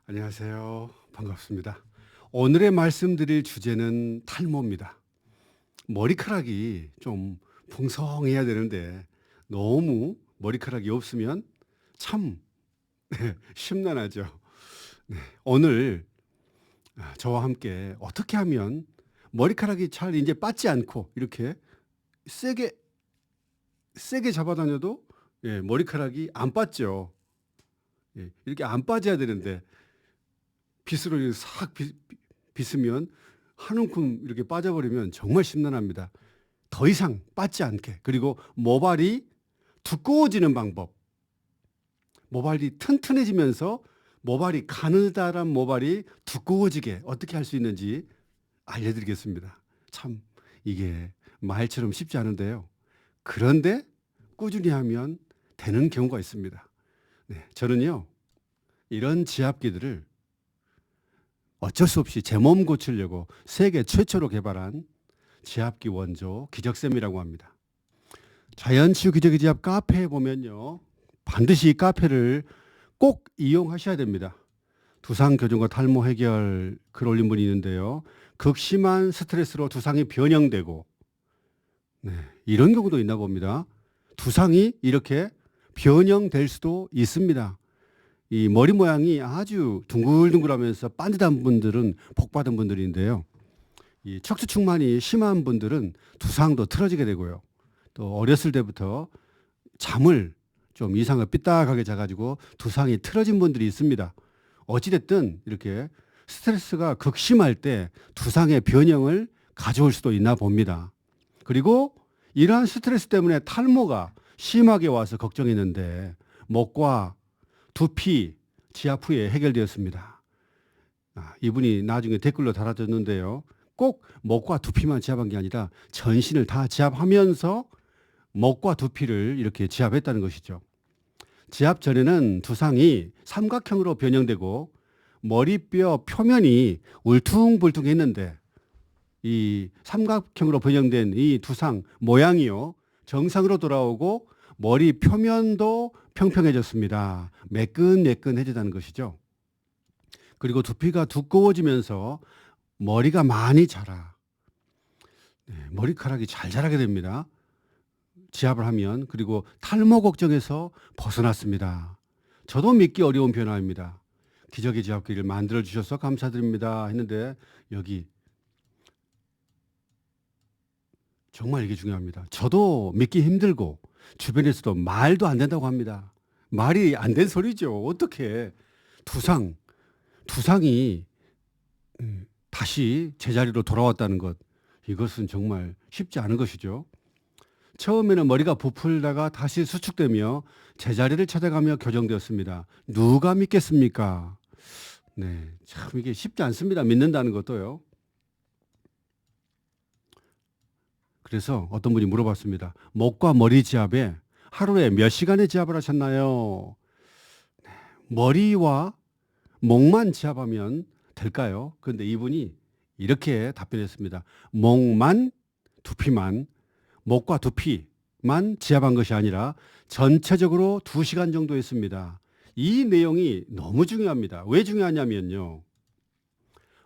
안녕하세요. 반갑습니다. 오늘의 말씀드릴 주제는 탈모입니다. 머리카락이 좀 풍성해야 되는데 너무 머리카락이 없으면 참 심란하죠. 네, 오늘 저와 함께 어떻게 하면 머리카락이 잘 이제 빠지 않고 이렇게 세게 잡아다녀도 머리카락이 안 빠져. 이렇게 안 빠져야 되는데 빗으로 이렇게 싹 빗으면 한 움큼 이렇게 빠져버리면 정말 심란합니다. 더 이상 빠지 않게. 그리고 모발이 두꺼워지는 방법. 모발이 튼튼해지면서 모발이 가느다란 모발이 두꺼워지게 어떻게 할 수 있는지 알려드리겠습니다. 참 이게 말처럼 쉽지 않은데요. 그런데 꾸준히 하면 되는 경우가 있습니다. 네, 저는요 이런 지압기들을 어쩔 수 없이 제 몸 고치려고 세계 최초로 개발한 지압기 원조 기적쌤이라고 합니다. 자연치유 기적의 지압 카페에 보면요. 반드시 이 카페를 꼭 이용하셔야 됩니다. 두상 교정과 탈모 해결 글 올린 분이 있는데요. 극심한 스트레스로 두상이 변형되고 이런 경우도 있나 봅니다. 두상이 이렇게 변형될 수도 있습니다. 이 머리 모양이 아주 둥글둥글하면서 반듯한 분들은 복 받은 분들인데요. 이 척추측만이 심한 분들은 두상도 틀어지게 되고요. 또 어렸을 때부터 잠을 좀 이상을 삐딱하게 자가지고 두상이 틀어진 분들이 있습니다. 어찌됐든 이렇게 스트레스가 극심할 때 두상의 변형을 가져올 수도 있나 봅니다. 그리고 이러한 스트레스 때문에 탈모가 심하게 와서 걱정했는데 목과 두피 지압 후에 해결되었습니다. 이분이 나중에 댓글로 달아줬는데요. 꼭 목과 두피만 지압한 게 아니라 전신을 다 지압하면서 목과 두피를 이렇게 지압했다는 것이죠. 지압 전에는 두상이 삼각형으로 변형되고 머리뼈 표면이 울퉁불퉁했는데 이 삼각형으로 변형된 이 두상 모양이요. 정상으로 돌아오고 머리 표면도 평평해졌습니다. 매끈매끈해졌다는 것이죠. 그리고 두피가 두꺼워지면서 머리가 많이 자라. 머리카락이 잘 자라게 됩니다. 지압을 하면. 그리고 탈모 걱정에서 벗어났습니다. 저도 믿기 어려운 변화입니다. 기적의 지압기를 만들어 주셔서 감사드립니다 했는데 여기 정말 이게 중요합니다. 저도 믿기 힘들고 주변에서도 말도 안 된다고 합니다. 말이 안 된 소리죠. 어떻게 두상이 다시 제자리로 돌아왔다는 것, 이것은 정말 쉽지 않은 것이죠. 처음에는 머리가 부풀다가 다시 수축되며 제자리를 찾아가며 교정되었습니다. 누가 믿겠습니까? 네, 참 이게 쉽지 않습니다. 믿는다는 것도요. 그래서 어떤 분이 물어봤습니다. 목과 머리 지압에 하루에 몇 시간의 지압을 하셨나요? 머리와 목만 지압하면 될까요? 그런데 이분이 이렇게 답변했습니다. 목만, 두피만, 목과 두피만 지압한 것이 아니라 전체적으로 2시간 정도 했습니다. 이 내용이 너무 중요합니다. 왜 중요하냐면요.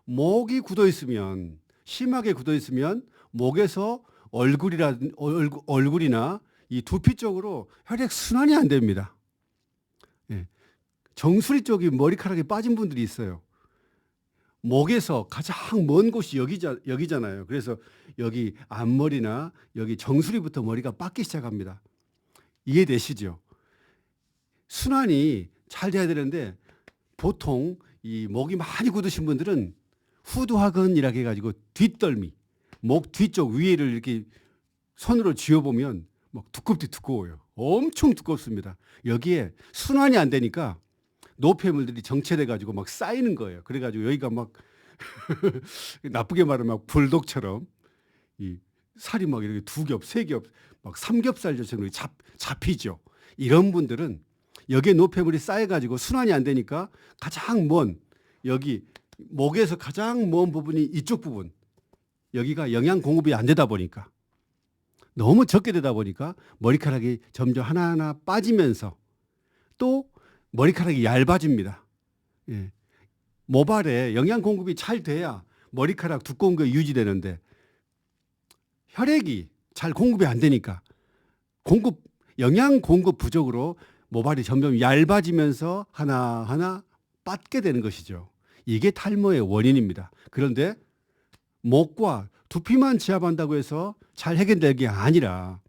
목이 굳어 있으면, 심하게 굳어 있으면 목에서 얼굴이나 이 두피 쪽으로 혈액 순환이 안 됩니다. 정수리 쪽이 머리카락이 빠진 분들이 있어요. 목에서 가장 먼 곳이 여기잖아요. 그래서 여기 앞머리나 여기 정수리부터 머리가 빠기 시작합니다. 이해되시죠? 순환이 잘 돼야 되는데 보통 이 목이 많이 굳으신 분들은 후두하근이라고 해가지고 뒷덜미, 목 뒤쪽 위에를 이렇게 손으로 쥐어보면 막 두꺼워요. 엄청 두껍습니다. 여기에 순환이 안 되니까 노폐물들이 정체돼가지고 막 쌓이는 거예요. 그래가지고 여기가 막 나쁘게 말하면 막 불독처럼 이 살이 막 이렇게 2겹, 3겹, 막 삼겹살처럼 잡히죠. 이런 분들은 여기에 노폐물이 쌓여가지고 순환이 안 되니까 가장 먼 여기 목에서 가장 먼 부분이 이쪽 부분, 여기가 영양 공급이 안 되다 보니까 너무 적게 되다 보니까 머리카락이 점점 하나하나 빠지면서 또 머리카락이 얇아집니다. 예. 모발에 영양 공급이 잘 돼야 머리카락 두꺼운 게 유지되는데 혈액이 잘 공급이 안 되니까 영양 공급 부족으로 모발이 점점 얇아지면서 하나하나 빠게 되는 것이죠. 이게 탈모의 원인입니다. 그런데 목과 두피만 지압한다고 해서 잘 해결될 게 아니라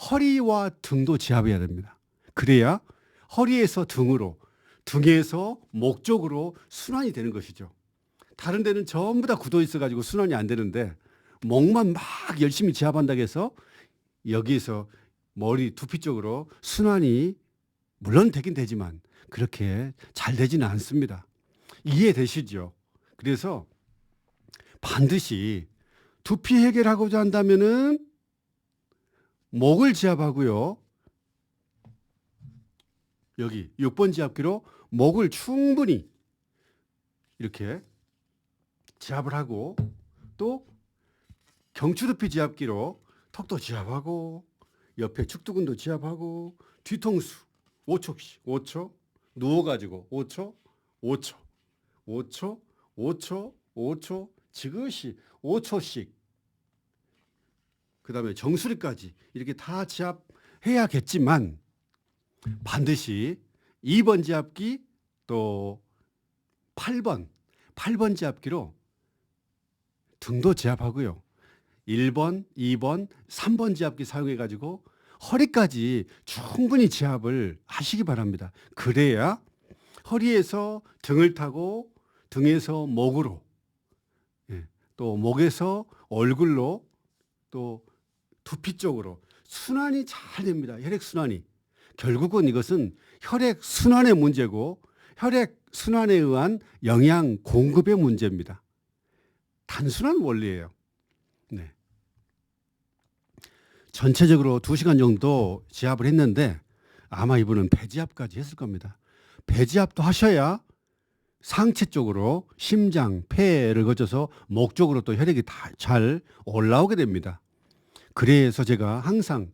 허리와 등도 지압해야 됩니다. 그래야 허리에서 등으로, 등에서 목 쪽으로 순환이 되는 것이죠. 다른 데는 전부 다 굳어 있어가지고 순환이 안 되는데 목만 막 열심히 지압한다고 해서 여기에서 머리, 두피 쪽으로 순환이 물론 되긴 되지만 그렇게 잘 되지는 않습니다. 이해되시죠? 그래서 반드시 두피 해결하고자 한다면은 목을 지압하고요. 여기 6번 지압기로 목을 충분히 이렇게 지압을 하고 또 경추두피 지압기로 턱도 지압하고 옆에 축두근도 지압하고 뒤통수 5초씩 5초 누워가지고 5초 5초 5초 5초 5초 지그시 5초씩 그 다음에 정수리까지 이렇게 다 지압해야겠지만 반드시 2번 지압기 또 8번 지압기로 등도 지압하고요. 1번, 2번, 3번 지압기 사용해 가지고 허리까지 충분히 지압을 하시기 바랍니다. 그래야 허리에서 등을 타고 등에서 목으로 또 목에서 얼굴로 또 두피 쪽으로 순환이 잘 됩니다. 혈액순환이. 결국은 이것은 혈액순환의 문제고 혈액순환에 의한 영양 공급의 문제입니다. 단순한 원리예요. 네. 전체적으로 2시간 정도 지압을 했는데 아마 이분은 배지압까지 했을 겁니다. 배지압도 하셔야 상체 쪽으로 심장, 폐를 거쳐서 목 쪽으로 또 혈액이 다 잘 올라오게 됩니다. 그래서 제가 항상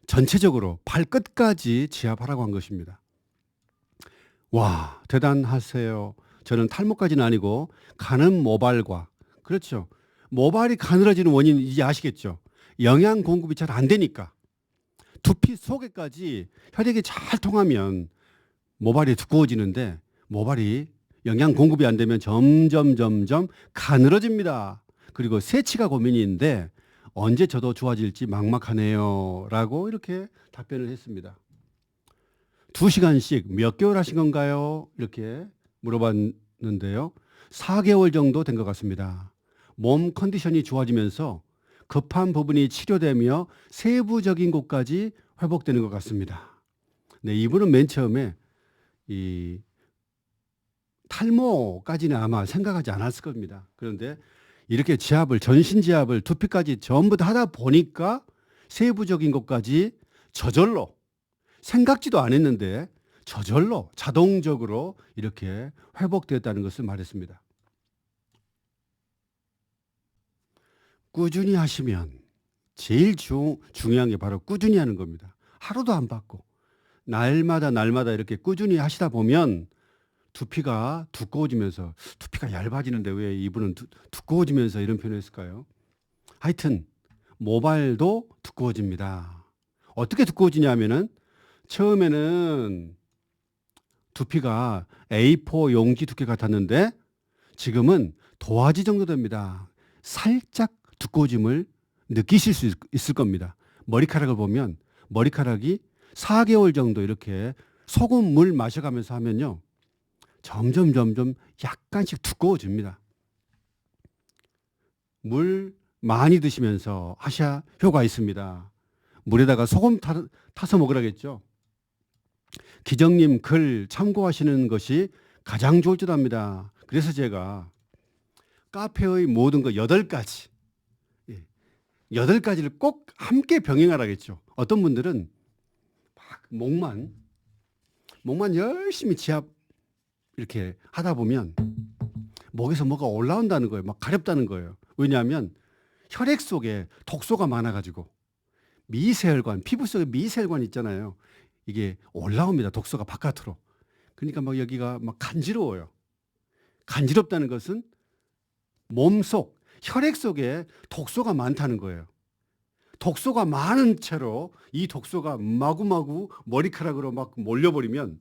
전체적으로 발끝까지 지압하라고 한 것입니다. 와, 대단하세요. 저는 탈모까지는 아니고 가는 모발과 그렇죠. 모발이 가늘어지는 원인 이제 아시겠죠. 영양 공급이 잘 안 되니까 두피 속에까지 혈액이 잘 통하면 모발이 두꺼워지는데 모발이 영양 공급이 안 되면 점점 가늘어집니다. 그리고 세치가 고민인데 언제 저도 좋아질지 막막하네요. 라고 이렇게 답변을 했습니다. 2시간씩 몇 개월 하신 건가요? 이렇게 물어봤는데요. 4개월 정도 된 것 같습니다. 몸 컨디션이 좋아지면서 급한 부분이 치료되며 세부적인 곳까지 회복되는 것 같습니다. 네, 이분은 맨 처음에 이 탈모까지는 아마 생각하지 않았을 겁니다. 그런데 이렇게 지압을, 전신 지압을 두피까지 전부 다 하다 보니까 세부적인 것까지 저절로 생각지도 안 했는데 저절로 자동적으로 이렇게 회복되었다는 것을 말했습니다. 꾸준히 하시면 제일 중요한 게 바로 꾸준히 하는 겁니다. 하루도 안 바꿔. 날마다 이렇게 꾸준히 하시다 보면 두피가 두꺼워지면서 두피가 얇아지는데 왜 이분은 두꺼워지면서 이런 표현을 했을까요? 하여튼 모발도 두꺼워집니다. 어떻게 두꺼워지냐 하면은 처음에는 두피가 A4 용지 두께 같았는데 지금은 도화지 정도 됩니다. 살짝 두꺼워짐을 느끼실 수 있을 겁니다. 머리카락을 보면 머리카락이 4개월 정도 이렇게 소금 물 마셔가면서 하면요. 점점 약간씩 두꺼워집니다. 물 많이 드시면서 하셔야 효과 있습니다. 물에다가 소금 타서 먹으라겠죠. 기정님 글 참고하시는 것이 가장 좋을 듯 합니다. 그래서 제가 카페의 모든 거 8가지 8가지를 꼭 함께 병행하라겠죠. 어떤 분들은 막 목만 열심히 지압 이렇게 하다 보면 목에서 뭐가 올라온다는 거예요. 막 가렵다는 거예요. 왜냐하면 혈액 속에 독소가 많아가지고 미세혈관, 피부 속에 미세혈관 있잖아요. 이게 올라옵니다. 독소가 바깥으로. 그러니까 막 여기가 막 간지러워요. 간지럽다는 것은 몸속, 혈액 속에 독소가 많다는 거예요. 독소가 많은 채로 이 독소가 마구마구 머리카락으로 막 몰려버리면,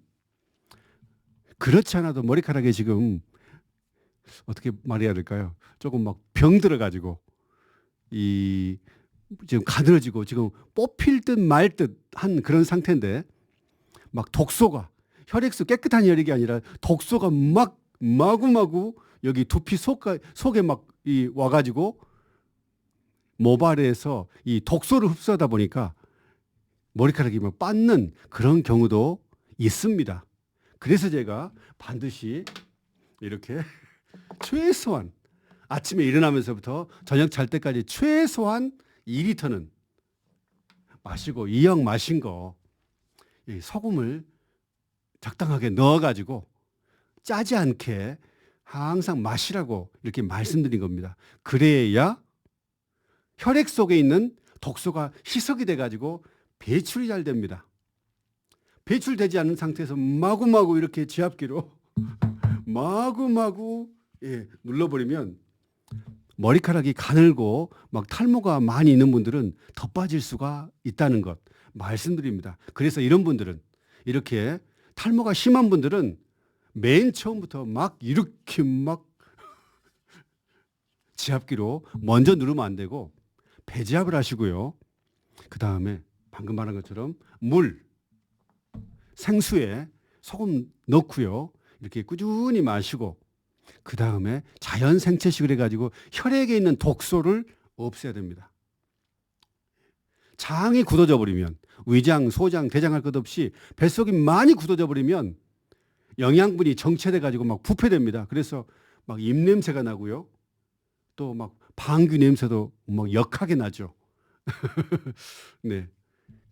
그렇지 않아도 머리카락에 지금 어떻게 말해야 될까요? 조금 막 병들어가지고 이 지금 가늘어지고 지금 뽑힐 듯 말 듯 한 그런 상태인데, 막 독소가, 혈액수 깨끗한 혈액이 아니라 독소가 막 마구마구 여기 두피 속에 막 와가지고 모발에서 이 독소를 흡수하다 보니까 머리카락이 막 빠는 그런 경우도 있습니다. 그래서 제가 반드시 이렇게 최소한 아침에 일어나면서부터 저녁 잘 때까지 최소한 2리터는 마시고, 이왕 마신 거 이 소금을 적당하게 넣어가지고 짜지 않게 항상 마시라고 이렇게 말씀드린 겁니다. 그래야 혈액 속에 있는 독소가 희석이 돼가지고 배출이 잘 됩니다. 배출되지 않은 상태에서 마구마구 이렇게 지압기로 마구마구 눌러버리면 머리카락이 가늘고 막 탈모가 많이 있는 분들은 더 빠질 수가 있다는 것 말씀드립니다. 그래서 이런 분들은, 이렇게 탈모가 심한 분들은 맨 처음부터 막 이렇게 막 지압기로 먼저 누르면 안 되고 배지압을 하시고요. 그 다음에 방금 말한 것처럼 물, 생수에 소금 넣고요. 이렇게 꾸준히 마시고, 그 다음에 자연 생채식을 해가지고 혈액에 있는 독소를 없애야 됩니다. 장이 굳어져 버리면, 위장, 소장, 대장 할 것 없이 뱃속이 많이 굳어져 버리면 영양분이 정체돼 가지고 막 부패됩니다. 그래서 막 입냄새가 나고요. 또 막 방귀 냄새도 막 역하게 나죠. 네.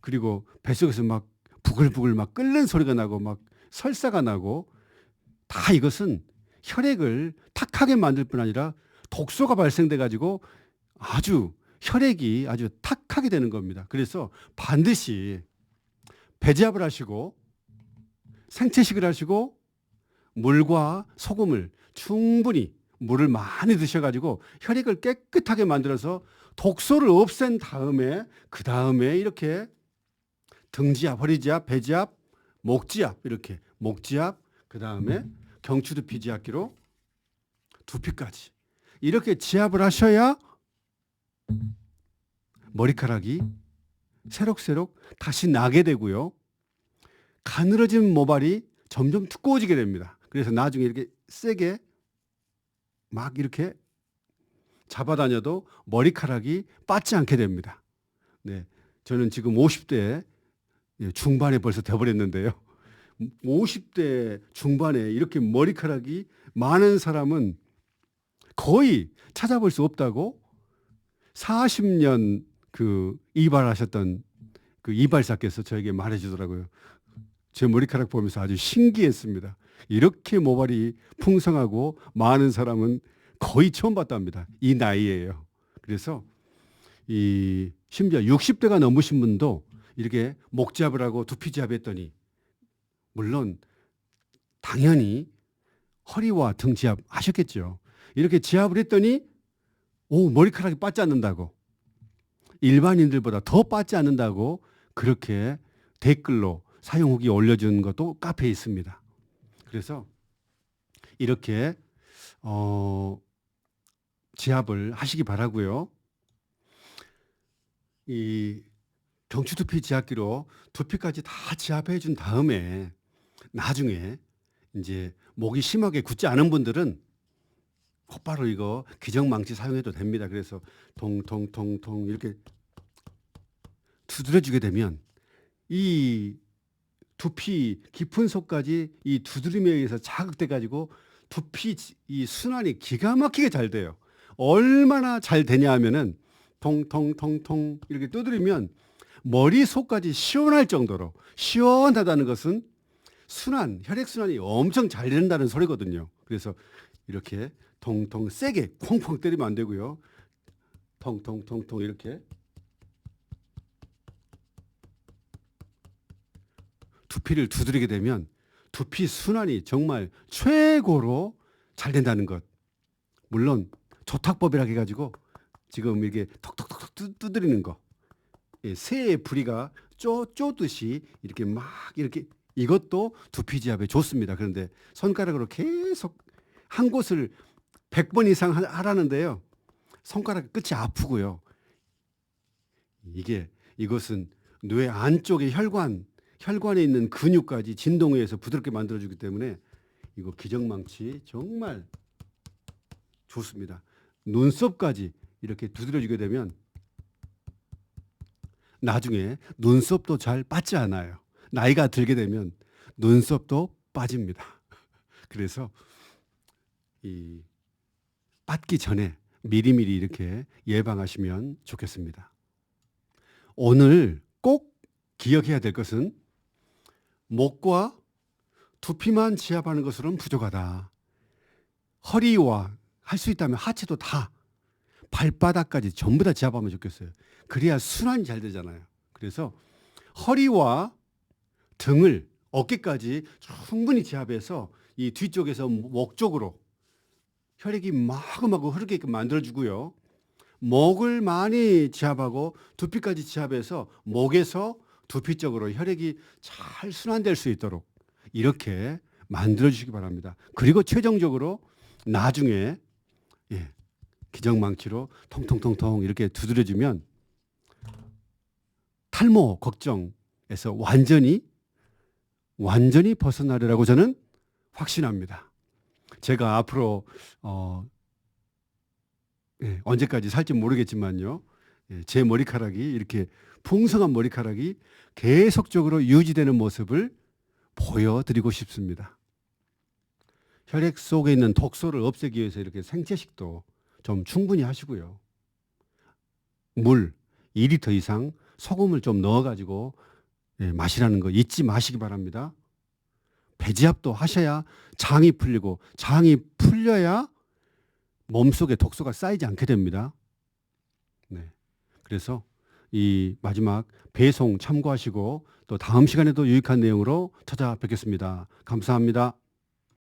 그리고 뱃속에서 막 부글부글 막 끓는 소리가 나고 막 설사가 나고, 다 이것은 혈액을 탁하게 만들 뿐 아니라 독소가 발생돼 가지고 아주 혈액이 아주 탁하게 되는 겁니다. 그래서 반드시 배지압을 하시고 생채식을 하시고 물과 소금을 충분히, 물을 많이 드셔가지고 혈액을 깨끗하게 만들어서 독소를 없앤 다음에, 그 다음에 이렇게 등지압, 허리지압, 배지압, 목지압, 이렇게 목지압, 그 다음에 경추두피 지압기로 두피까지 이렇게 지압을 하셔야 머리카락이 새록새록 다시 나게 되고요. 가늘어진 모발이 점점 두꺼워지게 됩니다. 그래서 나중에 이렇게 세게 막 이렇게 잡아다녀도 머리카락이 빠지 않게 됩니다. 네, 저는 지금 50대 중반에 벌써 돼버렸는데요. 50대 중반에 이렇게 머리카락이 많은 사람은 거의 찾아볼 수 없다고 40년 그 이발하셨던 그 이발사께서 저에게 말해주더라고요. 제 머리카락 보면서 아주 신기했습니다. 이렇게 모발이 풍성하고 많은 사람은 거의 처음 봤답니다. 이 나이에요. 그래서 이 심지어 60대가 넘으신 분도 이렇게 목지압을 하고 두피지압 했더니, 물론 당연히 허리와 등 지압 하셨겠죠. 이렇게 지압을 했더니 머리카락이 빠지 않는다고, 일반인들보다 더 빠지 않는다고 그렇게 댓글로 사용 후기 올려준 것도 카페에 있습니다. 그래서 이렇게 지압을 하시기 바라고요. 이 경추두피 지압기로 두피까지 다 지압해 준 다음에 나중에 이제 목이 심하게 굳지 않은 분들은 곧바로 이거 기정망치 사용해도 됩니다. 그래서 통통통통 이렇게 두드려주게 되면 이 두피 깊은 속까지 이 두드림에 의해서 자극돼 가지고 두피 이 순환이 기가 막히게 잘 돼요. 얼마나 잘 되냐 하면은 통통통통 이렇게 두드리면 머리 속까지 시원할 정도로, 시원하다는 것은 순환, 혈액 순환이 엄청 잘 된다는 소리거든요. 그래서 이렇게 통통 세게 콩콩 때리면 안 되고요. 통통통통 이렇게 두피를 두드리게 되면 두피 순환이 정말 최고로 잘 된다는 것. 물론 조탁법이라 해가지고 지금 이렇게 톡톡톡 두드리는 거. 예, 새의 부리가 쪼듯이 이렇게 막 이렇게 이것도 두피 지압에 좋습니다. 그런데 손가락으로 계속 한 곳을 100번 이상 하라는데요. 손가락 끝이 아프고요. 이것은 뇌 안쪽의 혈관에 있는 근육까지 진동에 의해서 부드럽게 만들어주기 때문에 이거 기정망치 정말 좋습니다. 눈썹까지 이렇게 두드려주게 되면 나중에 눈썹도 잘 빠지지 않아요. 나이가 들게 되면 눈썹도 빠집니다. 그래서 이 빠지기 전에 미리미리 이렇게 예방하시면 좋겠습니다. 오늘 꼭 기억해야 될 것은 목과 두피만 지압하는 것으로는 부족하다. 허리와 할 수 있다면 하체도 다 발바닥까지 전부 다 지압하면 좋겠어요. 그래야 순환이 잘 되잖아요. 그래서 허리와 등을 어깨까지 충분히 지압해서 이 뒤쪽에서 목 쪽으로 혈액이 마구마구 흐르게끔 만들어주고요. 목을 많이 지압하고 두피까지 지압해서 목에서 두피 쪽으로 혈액이 잘 순환될 수 있도록 이렇게 만들어주시기 바랍니다. 그리고 최종적으로 나중에 기정망치로 통통통통 이렇게 두드려주면 탈모 걱정에서 완전히 벗어나리라고 저는 확신합니다. 제가 앞으로 언제까지 살지 모르겠지만요. 제 머리카락이 이렇게 풍성한 머리카락이 계속적으로 유지되는 모습을 보여드리고 싶습니다. 혈액 속에 있는 독소를 없애기 위해서 이렇게 생채식도 좀 충분히 하시고요. 물 2리터 이상 소금을 좀 넣어가지고 마시라는 거 잊지 마시기 바랍니다. 배지압도 하셔야 장이 풀리고 장이 풀려야 몸속에 독소가 쌓이지 않게 됩니다. 그래서 이 마지막 배송 참고하시고 또 다음 시간에도 유익한 내용으로 찾아뵙겠습니다. 감사합니다.